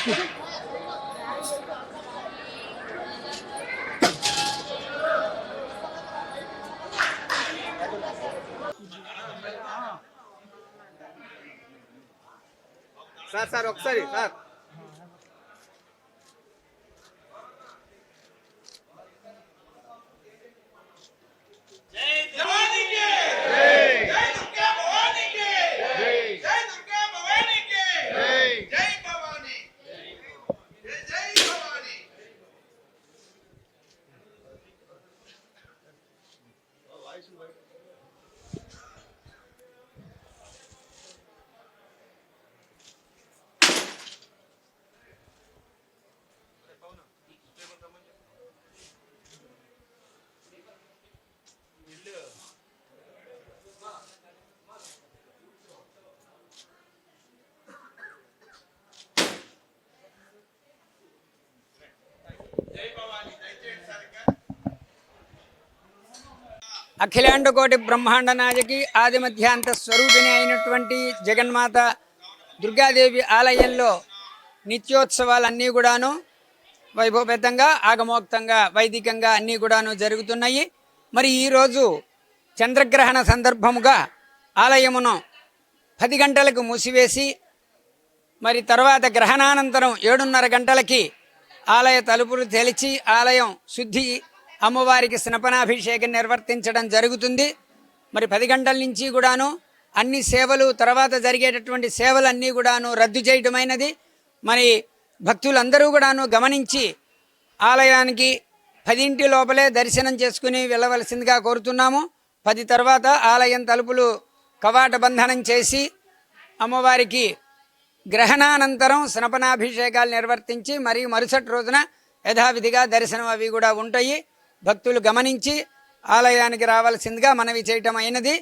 Sir sir ఒకసారి sir అఖిలాండ కోటి బ్రహ్మాండ నాయకి ఆది మధ్యాంత స్వరూపిణి అయినటువంటి జగన్మాత దుర్గాదేవి ఆలయంలో నిత్యోత్సవాలన్నీ కూడాను వైభవపేతంగా ఆగమోక్తంగా వైదికంగా అన్నీ కూడాను జరుగుతున్నాయి. మరి ఈరోజు చంద్రగ్రహణ సందర్భముగా ఆలయమును 10 గంటలకు మూసివేసి మరి తర్వాత గ్రహణానంతరం 7:30 గంటలకి ఆలయ తలుపులు తెరిచి ఆలయం శుద్ధి అమ్మవారికి స్నపనాభిషేకం నిర్వర్తించడం జరుగుతుంది. మరి 10 గంటల నుంచి కూడాను అన్ని సేవలు తర్వాత జరిగేటటువంటి సేవలన్నీ కూడాను రద్దు చేయడమైనది. మరి భక్తులందరూ కూడాను గమనించి ఆలయానికి 10 లోపలే దర్శనం చేసుకుని వెళ్ళవలసిందిగా కోరుతున్నాము. 10 తర్వాత ఆలయం తలుపులు కవాట బంధనం చేసి అమ్మవారికి గ్రహణానంతరం స్నపనాభిషేకాలు నిర్వర్తించి మరి మరుసటి రోజున యథావిధిగా దర్శనం అవి కూడా ఉంటాయి. భక్తులు గమనించి ఆలయానికి రావాల్సిందిగా మనవి చేయటం అయినది.